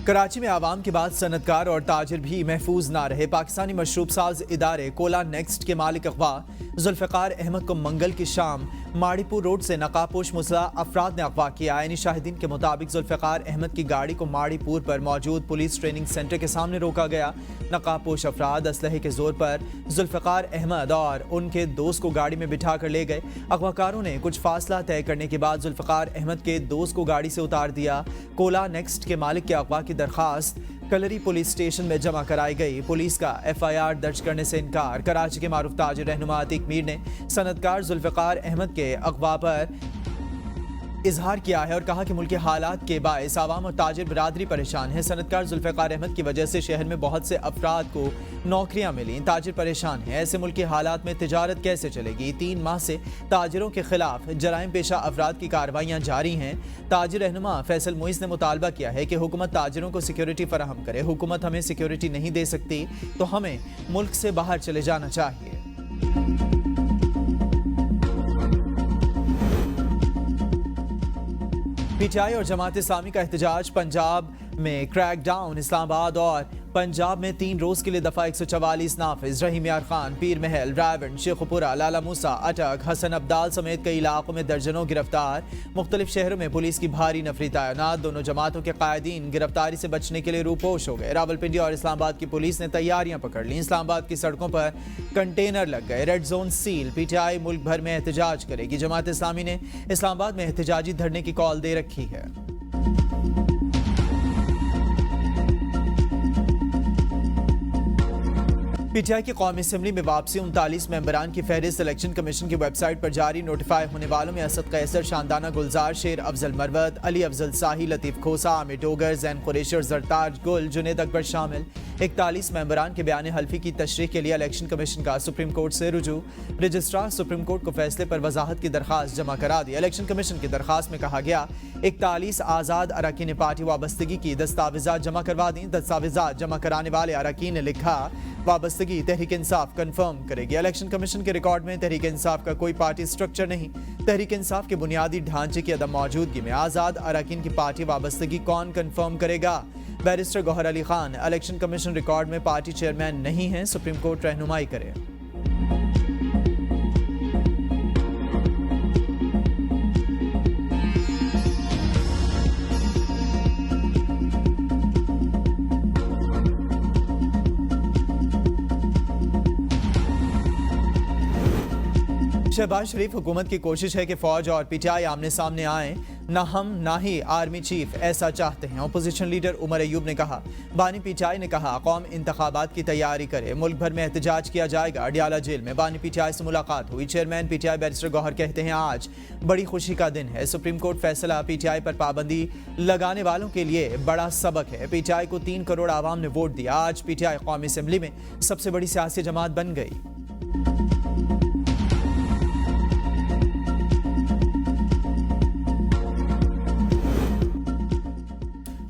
कराची में आवाम के बाद सनतकार और ताजिर भी महफूज ना रहे। पाकिस्तानी मशरूब साज इदारे कोला नेक्स्ट के मालिक अगवा जुल्फ़िकार अहमद को मंगल की शाम माड़ीपुर रोड से नकाबपोश मुसल्लह अफराद ने अगवा किया। आईनी शाहिदीन के मुताबिक जुल्फ़िकार अहमद की गाड़ी को माड़ीपुर पर मौजूद पुलिस ट्रेनिंग सेंटर के सामने रोका गया। नकाबपोश अफराद असलहे के जोर पर जुल्फ़िकार अहमद और उनके दोस्त को गाड़ी में बिठा कर ले गए। अगवाकारों ने कुछ फासला तय करने के बाद जुल्फ़िकार अहमद के दोस्त को गाड़ी से उतार दिया। कोला नेक्स्ट के मालिक के अगवा की दरखास्त कलरी पुलिस स्टेशन में जमा कराई गई। पुलिस का FIR दर्ज करने से इनकार। कराची के मारूफ ताजिर रहनुमा अतीक मीर ने सनतकार जुल्फ़िकार अहमद के अगवा पर इजहार किया है और कहा कि मुल्की हालात के बायस आवाम और ताजिर बिरादरी परेशान है। सनतकार जुल्फ़िकार अहमद की वजह से शहर में बहुत से अफराद को नौकरियां मिली, ताजिर परेशान है। ऐसे मुल्की हालात में तिजारत कैसे चलेगी? 3 माह से ताजिरों के खिलाफ जराइम पेशा अफराद की कार्रवाइयाँ जारी हैं। ताजिर रहनुमा फैसल मुइज़ ने मुतालबा किया है कि हुकूमत ताजिरों को सिक्योरिटी फराहम करे। हुकूमत हमें सिक्योरिटी नहीं दे सकती तो हमें मुल्क से बाहर चले जाना चाहिए। PTI और जमात इस्लामी का एहतजाज। पंजाब में क्रैकडाउन। इस्लामाबाद और पंजाब में 3 रोज के लिए दफा 144 नाफिज। रहीम यार खान, पीर महल, रायवन, शेखुपुरा, लाला मूसा, अटक, हसन अब्दाल समेत कई इलाकों में दर्जनों गिरफ्तार। मुख्तलिफ शहरों में पुलिस की भारी नफरी तैनात। दोनों जमातों के कायदीन गिरफ्तारी से बचने के लिए रूपोश हो गए। रावलपिंडी और इस्लामाबाद की पुलिस ने तैयारियां पकड़ ली। इस्लामाबाद की सड़कों पर कंटेनर लग गए। Red zone seal. PTI मुल्क भर में एहतजाज करेगी। जमात इस्लामी ने इस्लामाबाद में एहतजाजी धरने की कॉल दे रखी है। PTI की कौमी असम्बली में वापसी। 39 मेंबरान की फहरिस्त इलेक्शन कमीशन की वेबसाइट पर जारी। नोटिफाई होने वालों में असद कैसर, शानदाना गुलजार, शेर अफजल मरवत, अली अफजल शाही, लतीफ खोसा, आमिर डोगर, जैन कुरैशी और जरताज गुल, जुनेद अकबर शामिल। 41 मेंबरान के बयान हल्फी की तशरीह के लिए इलेक्शन कमीशन का सुप्रीम कोर्ट से रुजू। रजिस्ट्रार सुप्रीम कोर्ट को फैसले पर वजाहत की दरखास्त जमा करा दी। इलेक्शन कमीशन की दरखास्त में कहा गया 41 आज़ाद अरकान पार्टी वाबस्तगी की दस्तावेजात जमा करवा दी। दस्तावेजात जमा कराने वाले अरकान ने लिखा वाबस्तगी तहरीक इंसाफ कंफर्म करेगी। इलेक्शन कमीशन के रिकॉर्ड में तहरीक इंसाफ का कोई पार्टी स्ट्रक्चर नहीं। तहरीक इंसाफ के बुनियादी ढांचे की अदम मौजूदगी में आज़ाद अरकान की पार्टी वाबस्तगी कौन कंफर्म करेगा? Barrister Gohar Ali Khan, election commission record में पार्टी चेयरमैन नहीं है, सुप्रीम कोर्ट रहनुमाई करे। शहबाज शरीफ हुकूमत की कोशिश है कि फौज और PTI आमने सामने आए। ना हम ना ही आर्मी चीफ ऐसा चाहते हैं। अपोजिशन लीडर उमर अयूब ने कहा। बानी PTI ने कहा कौम इंतखाबात की तैयारी करे, मुल्क भर में एहतजाज किया जाएगा। अडियाला जेल में बानी PTI से मुलाकात हुई। चेयरमैन PTI बैरिस्टर गौहर कहते हैं आज बड़ी खुशी का दिन है। सुप्रीम कोर्ट फैसला PTI पर पाबंदी लगाने वालों के लिए बड़ा सबक है। PTI को 3 करोड़ आवाम ने वोट दिया। आज PTI कौमी असम्बली में सबसे बड़ी सियासी जमात बन गई।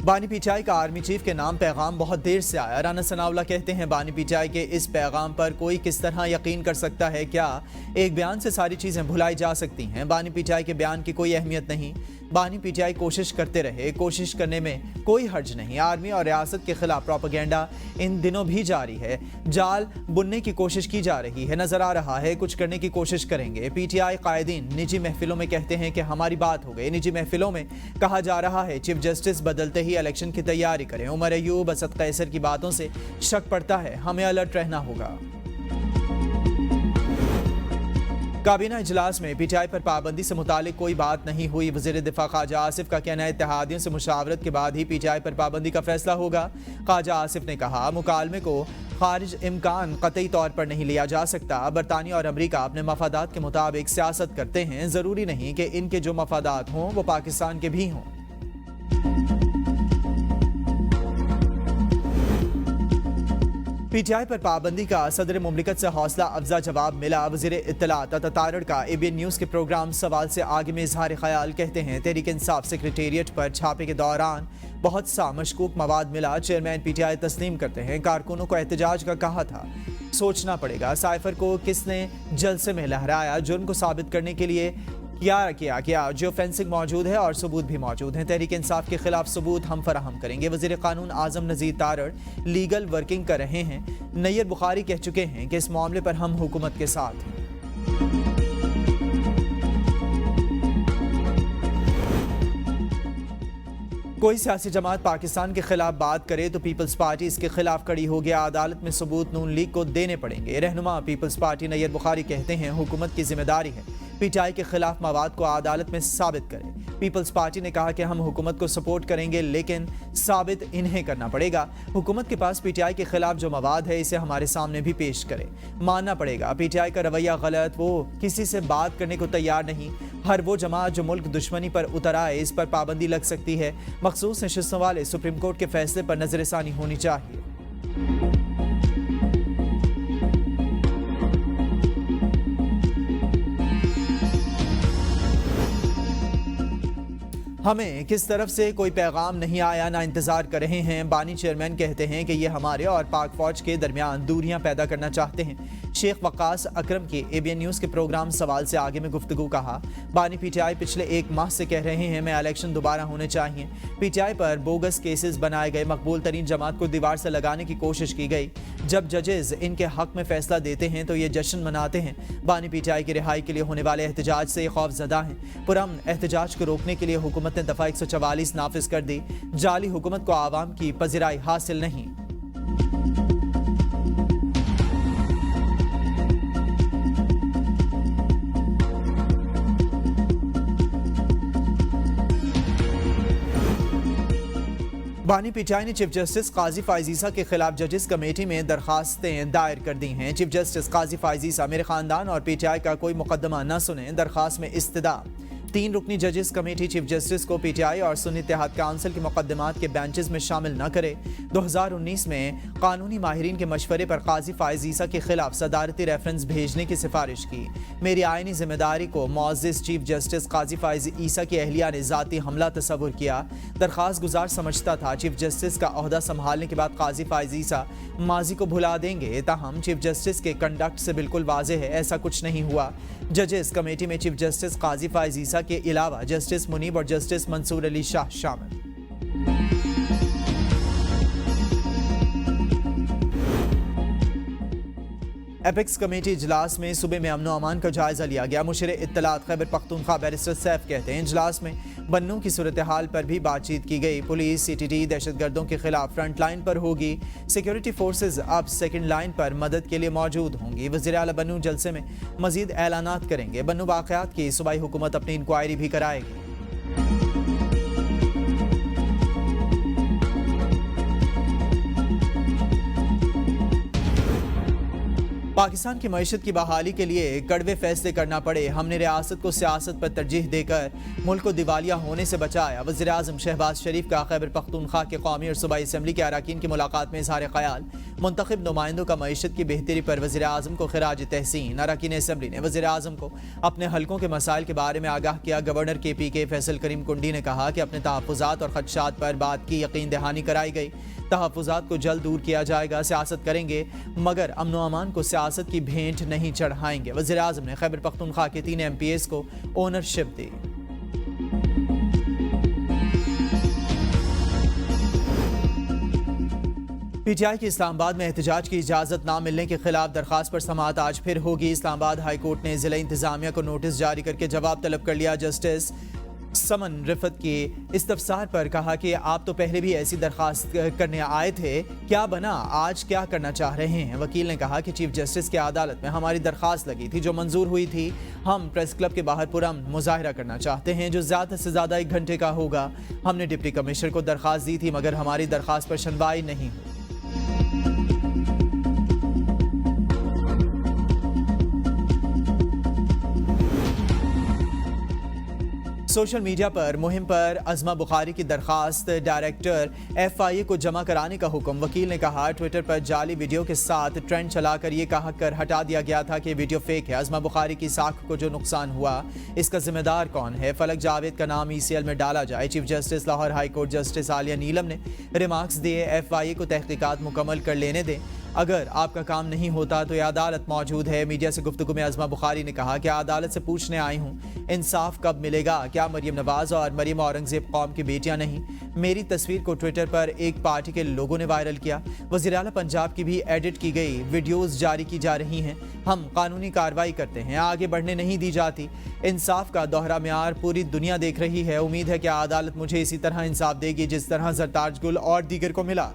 बानी PTI का आर्मी चीफ के नाम पैगाम बहुत देर से आया। राना सनाउल्लाह कहते हैं बानी PTI के इस पैगाम पर कोई किस तरह यकीन कर सकता है? क्या एक बयान से सारी चीजें भुलाई जा सकती हैं? बानी PTI के बयान की कोई अहमियत नहीं। बानी PTI कोशिश करते रहे, कोशिश करने में कोई हर्ज नहीं। आर्मी और रियासत के खिलाफ प्रोपेगेंडा इन दिनों भी जारी है। जाल बुनने की कोशिश की जा रही है, नजर आ रहा है कुछ करने की कोशिश करेंगे। PTI कायदीन निजी महफिलों में कहते हैं कि हमारी बात हो गई। निजी महफिलों में कहा जा रहा है चीफ जस्टिस बदलते ही इलेक्शन की तैयारी करें। उमर अयूब, असद कैसर की बातों से शक पड़ता है, हमें अलर्ट रहना होगा। काबीना इजलास में PTI पर पाबंदी से मुतालिक कोई बात नहीं हुई। वज़ीर दिफा ख्वाजा आसिफ का कहना है इत्तेहादियों से मुशावरत के बाद ही PTI पर पाबंदी का फैसला होगा। ख्वाजा आसिफ ने कहा मुकालमे को खारिज इम्कान कतई तौर पर नहीं लिया जा सकता। बरतानिया और अमरीका अपने मफादात के मुताबिक सियासत करते हैं, ज़रूरी नहीं कि इनके जो मफादात हों वो पाकिस्तान के भी हों। PTI पर पाबंदी का सदर मुमलिकत से हौसला अफजा जवाब मिला। वज़ीर इत्तलात अता तारड़ का ABN न्यूज़ के प्रोग्राम सवाल से आगे में इजहार ख्याल कहते हैं तहरीक इंसाफ सेक्रेटेरिएट पर छापे के दौरान बहुत सा मशकूक मवाद मिला। चेयरमैन PTI तस्लीम करते हैं कारकुनों को एहतजाज का कहा था। सोचना पड़ेगा साइफर को किसने जलसे में लहराया। जुर्म को साबित करने के लिए किया जो फेंसिंग मौजूद है और सबूत भी मौजूद हैं। तहरीक इंसाफ के खिलाफ सबूत हम फराहम करेंगे। वज़ीर कानून आज़म नज़ीर तारड़ लीगल वर्किंग कर रहे हैं। नैयर बुखारी कह चुके हैं कि इस मामले पर हम हुकूमत के साथ हैं। कोई सियासी जमात पाकिस्तान के खिलाफ बात करे तो पीपल्स पार्टी इसके खिलाफ खड़ी हो गया। अदालत में सबूत नून लीग को देने पड़ेंगे। रहनुमा पीपल्स पार्टी नैयर बुखारी कहते हैं हुकूमत की जिम्मेदारी है पीटीआई के खिलाफ मवाद को अदालत में साबित करें। पीपल्स पार्टी ने कहा कि हम हुकूमत को सपोर्ट करेंगे लेकिन साबित इन्हें करना पड़ेगा। हुकूमत के पास पीटीआई के खिलाफ जो मवाद है इसे हमारे सामने भी पेश करे। मानना पड़ेगा पीटीआई का रवैया गलत, वो किसी से बात करने को तैयार नहीं। हर वो जमात जो मुल्क दुश्मनी पर उतर आए इस पर पाबंदी लग सकती है। मखसूस नशिस्तों वाले सुप्रीम कोर्ट के फैसले पर नजरसानी होनी चाहिए। हमें किस तरफ से कोई पैगाम नहीं आया, ना इंतजार कर रहे हैं। बानी चेयरमैन कहते हैं कि ये हमारे और पाक फौज के दरमियान दूरियां पैदा करना चाहते हैं। शेख वक्कास अकरम के एबीएन न्यूज़ के प्रोग्राम सवाल से आगे में गुफ्तगू कहा। बानी पीटीआई पिछले एक माह से कह रहे हैं मैं इलेक्शन दोबारा होने चाहिए। पीटीआई पर बोगस केसेस बनाए गए। मकबूल तरीन जमात को दीवार से लगाने की कोशिश की गई। जब जजेस इनके हक में फैसला देते हैं तो ये जश्न मनाते हैं। बानी पीटीआई की रिहाई के लिए होने वाले एहतजाज से खौफजदा हैं। पुरअमन एहतजाज को रोकने के लिए हुकूमत ने दफा 144 नाफिज कर दी। जाली हुकूमत को आवाम की पज़िराई हासिल नहीं। बानी पीटीआई ने चीफ जस्टिस काजी फायजीसा के खिलाफ जजेस कमेटी में दरखास्तें दायर कर दी हैं। चीफ जस्टिस काजी फायजीसा मेरे खानदान और पीटीआई का कोई मुकदमा न सुने। दरखास्त में इस्तदा 3 रुकनी जजेस कमेटी चीफ जस्टिस को पीटीआई और सुन्नी इत्तेहाद काउंसिल के मुकदमात के बेंचेस में शामिल न करे। 2019 में कानूनी माहिरीन के मशवरे पर काजी फायजीसा के खिलाफ सदारती रेफरेंस भेजने की सिफारिश की। मेरी आईनी जिम्मेदारी को मुअज़्ज़िज़ चीफ जस्टिस काजी फायजीसा की अहलिया ने ज़ाती हमला तस्वुर किया। दरखास्त गुजार समझता था चीफ जस्टिस का ओहदा संभालने के बाद काजी फायजीसा माजी को भुला देंगे। ताहम चीफ जस्टिस के कंडक्ट से बिल्कुल वाज़ेह है ऐसा कुछ नहीं हुआ। जजेस कमेटी में चीफ जस्टिस काजी फायजीसा के अलावा जस्टिस मुनीब और जस्टिस मंसूर अली शाह शामिल। एपेक्स कमेटी इजलास में सूबे में अमनो अमान का जायजा लिया गया। मुशीर इत्तलात खैबर पख्तूनख्वा बैरिस्टर सैफ कहते हैं इजलास में बन्नू की सूरत हाल पर भी बातचीत की गई। पुलिस सीटीडी दहशतगर्दों के खिलाफ फ्रंट लाइन पर होगी। सिक्योरिटी फोर्सेज अब सेकंड लाइन पर मदद के लिए मौजूद होंगी। वज़ीर आला बन्नू जलसे में मजीद ऐलानात करेंगे। बन्नू वाक़यात की सूबाई हुकूमत अपनी इंक्वायरी भी कराएगी। पाकिस्तान की मईशत की बहाली के लिए कड़वे फैसले करना पड़े। हमने रियासत को सियासत पर तरजीह देकर मुल्क को दिवालिया होने से बचाया। वज़ीर आज़म शहबाज शरीफ का खैबर पख्तूनख्वा के कौमी और सूबाई असम्बली के अरकान की मुलाकात में इज़हार ख़याल। मुंतखब नुमाइंदों का मईशत की बेहतरी पर वज़ीर आज़म को खिराज तहसीन। अरकान असम्बली ने वज़ीर आज़म को अपने हलकों के मसाइल के बारे में आगाह किया। गवर्नर KPK फैसल करीम कुंडी ने कहा कि अपने तहफ़्फ़ुज़ात और ख़दशात पर बात की यकीन दहानी कराई गई। तहफ़्फ़ुज़ात को जल्द दूर किया जाएगा। सियासत करेंगे मगर अमनो अमान को सियासत की भेंट नहीं चढ़ाएंगे। वज़ीर आज़म ने खैबर पख्तूनख्वा के 3 MPs को ओनरशिप दी। पीटीआई की इस्लामाबाद में एहतजाज की इजाज़त ना मिलने के खिलाफ दरखास्त पर समाअत आज फिर होगी। इस्लामाबाद हाई कोर्ट ने ज़िला इंतज़ामिया को नोटिस जारी करके जवाब तलब कर लिया। जस्टिस समन रिफत के इस्तफसार पर कहा कि आप तो पहले भी ऐसी दरखास्त करने आए थे, क्या बना, आज क्या करना चाह रहे हैं। वकील ने कहा कि चीफ जस्टिस की अदालत में हमारी दरखास्त लगी थी जो मंजूर हुई थी। हम प्रेस क्लब के बाहर पुरअमन मुजाहिरा करना चाहते हैं जो ज़्यादा से ज़्यादा 1 घंटे का होगा। हमने डिप्टी कमिश्नर को दरखास्त दी थी मगर हमारी दरखास्त पर सुनवाई नहीं हुई। सोशल मीडिया पर मुहिम पर अज़मा बुखारी की दरखास्त डायरेक्टर FIA को जमा कराने का हुक्म। वकील ने कहा ट्विटर पर जाली वीडियो के साथ ट्रेंड चलाकर ये कहा कर हटा दिया गया था कि वीडियो फेक है। अज़मा बुखारी की साख को जो नुकसान हुआ इसका जिम्मेदार कौन है। फलक जावेद का नाम ECL में डाला जाए। Chief justice Lahore high court justice Aalia Neelum ने रिमार्क्स दिए। FIA को तहकीकात मुकम्मल कर लेने दें। अगर आपका काम नहीं होता तो यह अदालत मौजूद है। मीडिया से गुफ्तगू में अज़मा बुखारी ने कहा कि अदालत से पूछने आई हूँ, इंसाफ कब मिलेगा? क्या मरियम नवाज और मरियम औरंगजेब कौम की बेटियां नहीं? मेरी तस्वीर को ट्विटर पर एक पार्टी के लोगों ने वायरल किया। वज़ीर आला पंजाब की भी एडिट की गई वीडियोस जारी की जा रही हैं। हम कानूनी कार्रवाई करते हैं, आगे बढ़ने नहीं दी जाती। इंसाफ का दोहरा म्यार पूरी दुनिया देख रही है। उम्मीद है कि अदालत मुझे इसी तरह इंसाफ देगी जिस तरह जरताज गुल और दीगर को मिला।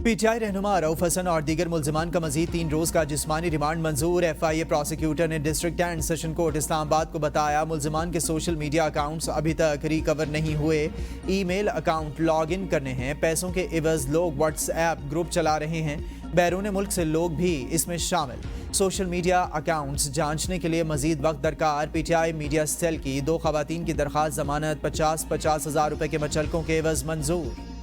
पीटीआई रहनुमा रऊफ हसन और दीगर मुल्जिमान का मजीद 3 रोज का जिस्मानी रिमांड मंजूर। FIA प्रोसिक्यूटर ने district and session court Islamabad को बताया, मुल्जिमान के सोशल मीडिया अकाउंट्स अभी तक रिकवर नहीं हुए। ईमेल अकाउंट लॉग इन करने हैं। पैसों के एवज लोग व्हाट्सएप ग्रुप चला रहे हैं। बैरून मुल्क से लोग भी इसमें शामिल। सोशल मीडिया अकाउंट्स जांचने के लिए मजीद वक्त दरकार। PTI मीडिया सेल की 2 खवातीन की दरखास्त जमानत 50-50 हज़ार रुपए के मचलकों के एवज मंजूर।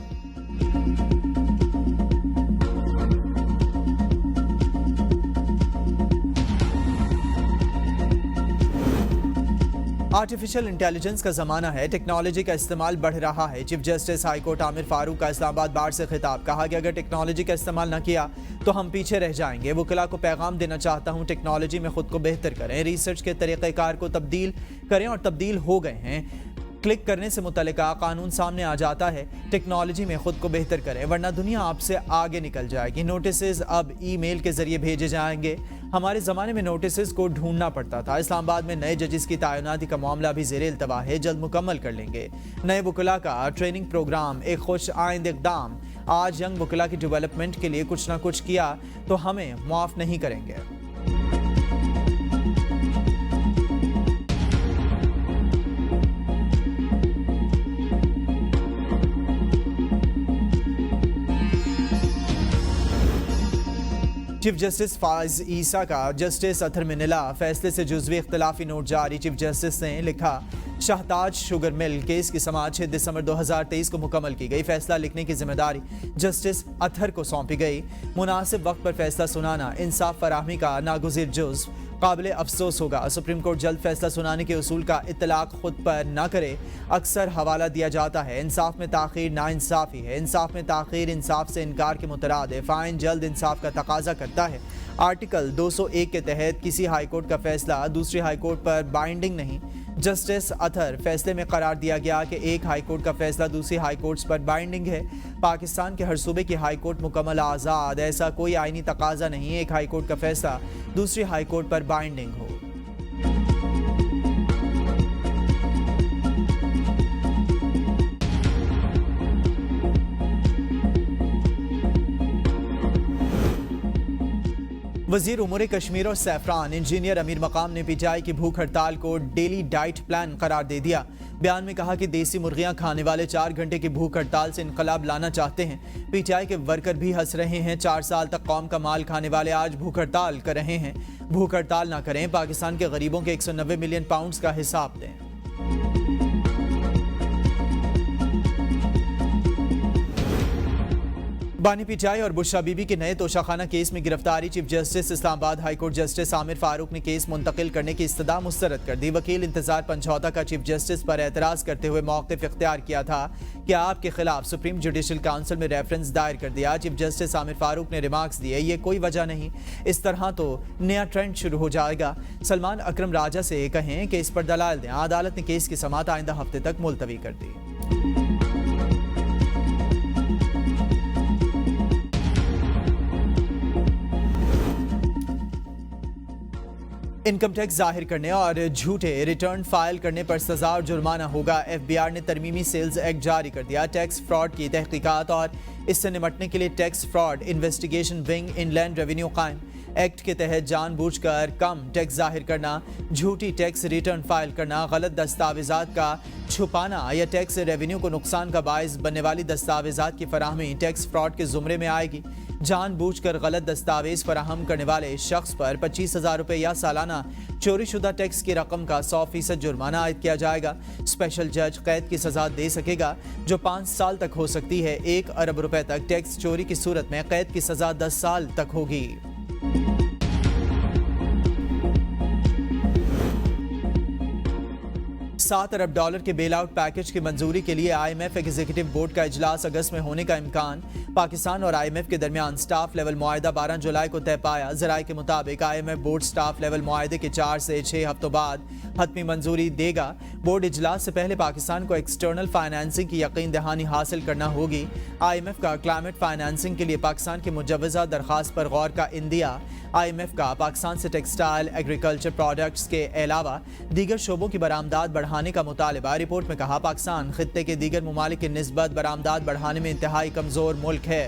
आर्टिफिशियल इंटेलिजेंस का ज़माना है, टेक्नोलॉजी का इस्तेमाल बढ़ रहा है। Chief justice high court Aamir Farooq का इस्लामाबाद बार से खिताब। कहा कि अगर टेक्नोलॉजी का इस्तेमाल न किया तो हम पीछे रह जाएंगे। वकीला को पैगाम देना चाहता हूँ, टेक्नोलॉजी में खुद को बेहतर करें, रिसर्च के तरीक़ेकार को तब्दील करें और तब्दील हो गए हैं। क्लिक करने से मुतल्लिका कानून सामने आ जाता है। टेक्नोलॉजी में खुद को बेहतर करें वरना दुनिया आपसे आगे निकल जाएगी। नोटिसेस अब ईमेल के जरिए भेजे जाएंगे। हमारे ज़माने में नोटिसेस को ढूंढना पड़ता था। इस्लामाबाद में नए जजेस की तैनाती का मामला भी ज़ेरे इल्तवा है, जल्द मुकम्मल कर लेंगे। नए वकला का ट्रेनिंग प्रोग्राम एक खुश आइंद इक़दाम। आज यंग वकला की डेवलपमेंट के लिए कुछ ना कुछ किया तो हमें माफ़ नहीं करेंगे। चीफ जस्टिस फाइज ईसा का जस्टिस अथर मिनिला फैसले से जुज़वी इख्तिलाफी नोट जारी। चीफ जस्टिस ने लिखा, शाहताज शुगर मिल केस की समाअत 6 दिसंबर 2023 को मुकम्मल की गई। फैसला लिखने की जिम्मेदारी जस्टिस अथर को सौंपी गई। मुनासिब वक्त पर फैसला सुनाना इंसाफ फराहमी का नागुज़िर जुज़्व। काबिल अफसोस होगा सुप्रीम कोर्ट जल्द फैसला सुनाने के उसूल का इत्तलाक खुद पर न करे। अक्सर हवाला दिया जाता है इंसाफ में ताख़ीर नाइंसाफ़ी है, इंसाफ में ताख़ीर इंसाफ से इनकार के मुतरादिफ। आइन जल्द इंसाफ का तकाजा करता है। आर्टिकल 201 के तहत किसी हाई कोर्ट का फैसला दूसरी हाई कोर्ट पर बाइंडिंग नहीं। जस्टिस अथर फैसले में करार दिया गया कि एक हाई कोर्ट का फैसला दूसरी हाई कोर्ट्स पर बाइंडिंग है। पाकिस्तान के हर सूबे की हाई कोर्ट मुकम्मल आज़ाद, ऐसा कोई आईनी तकाजा नहीं एक हाई कोर्ट का फैसला दूसरी हाई कोर्ट पर बाइंडिंग हो। वजीर उमूर कश्मीर और सैफरान इंजीनियर अमीर मकाम ने PTI की भूख हड़ताल को डेली डाइट प्लान करार दे दिया। बयान में कहा कि देसी मुर्गियां खाने वाले 4 घंटे की भूख हड़ताल से इनकलाब लाना चाहते हैं। PTI के वर्कर भी हंस रहे हैं। 4 साल तक कौम का माल खाने वाले आज भूख हड़ताल कर रहे हैं। भूख हड़ताल ना करें, पाकिस्तान के गरीबों के 190 मिलियन पाउंड्स का हिसाब दें। बानी PTI और बुशरा बीबी के नए तोशाखाना केस में गिरफ्तारी। Chief justice Islamabad high court justice Aamir Farooq ने केस मुंतकिल करने की इस्तदा मुस्तरद कर दी। वकील इंतजार पंचौता का चीफ जस्टिस पर एतराज़ करते हुए मौक़िफ़ इख्तियार किया था कि आपके खिलाफ सुप्रीम जुडिशल काउंसिल में रेफरेंस दायर कर दिया। चीफ जस्टिस आमिर फारूक ने रिमार्क्स दिए, ये कोई वजह नहीं, इस तरह तो नया ट्रेंड शुरू हो जाएगा। सलमान अकरम राजा से कहें कि इस पर दलाल दें। अदालत ने केस की समाअत आइंदा हफ्ते तक मुलतवी कर दी। इनकम टैक्स जाहिर करने और झूठे रिटर्न फाइल करने पर सजा और जुर्माना होगा। FBR ने तरमीमी सेल्स एक्ट जारी कर दिया। टैक्स फ्रॉड की तहकीकात और इससे निपटने के लिए tax fraud investigation wing inland revenue कायम। एक्ट के तहत जानबूझकर कम टैक्स जाहिर करना, झूठी टैक्स रिटर्न फाइल करना, गलत दस्तावेजात का छुपाना या टैक्स रेवेन्यू को नुकसान का बायस बनने वाली दस्तावेजात की फराहमी टैक्स फ्रॉड के जुमरे में आएगी। जानबूझकर गलत दस्तावेज फराहम करने वाले शख्स पर 25,000 रुपये या सालाना चोरीशुदा टैक्स की रकम का 100% जुर्माना आयद किया जाएगा। स्पेशल जज कैद की सजा दे सकेगा जो 5 साल तक हो सकती है। 1 अरब रुपए तक टैक्स चोरी की सूरत में कैद की सजा 10 साल तक होगी। $7 अरब के बेल आउट पैकेज की मंजूरी के लिए IMF एग्जीक्यूटिव बोर्ड का इजलास अगस्त में होने का इम्कान। पाकिस्तान और IMF के दरमियान स्टाफ लेवल मुआहदा 12 जुलाई को तय पाया। ज़राए के मुताबिक IMF बोर्ड स्टाफ लेवल मुआहदे के 4 से 6 हफ्तों बाद हतमी मंजूरी देगा। बोर्ड इजलास से पहले पाकिस्तान को एक्सटर्नल फाइनेंसिंग की यकीन दहानी हासिल करना होगी। IMF का क्लाइमेट फाइनेंसिंग के लिए पाकिस्तान की मुजव्वज़ा दरख्वास्त पर गौर का इंदिया। IMF का पाकिस्तान से टेक्सटाइल, एग्रीकल्चर प्रोडक्ट्स के अलावा दीगर शोबों की बरामदात बढ़ाने का मुतालिबा। रिपोर्ट में कहा पाकिस्तान खित्ते के दीगर ममालिक की निस्बत बरामदात बढ़ाने में इंतहाई कमजोर मुल्क है।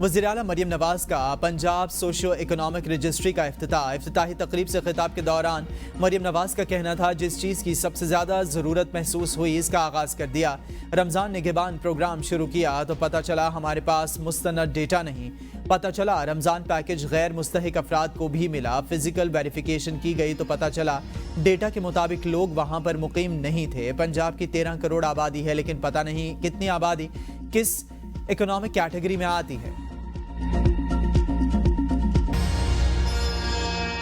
वज़ीर आला मरियम नवाज का पंजाब सोशो इकोनॉमिक रजिस्ट्री का इफ्तिताही तकरीब से खिताब के दौरान मरियम नवाज का कहना था, जिस चीज़ की सबसे ज़्यादा ज़रूरत महसूस हुई इसका आगाज़ कर दिया। रमज़ान निगहबान प्रोग्राम शुरू किया तो पता चला हमारे पास मुस्तनद डेटा नहीं। पता चला रमज़ान पैकेज गैर मुस्तहिक अफराद को भी मिला। फिजिकल वेरिफिकेशन की गई तो पता चला डेटा के मुताबिक लोग वहाँ पर मुकीम नहीं थे। पंजाब की 13 करोड़ आबादी है, लेकिन पता नहीं कितनी आबादी किस इकोनॉमिक कैटेगरी में आती है।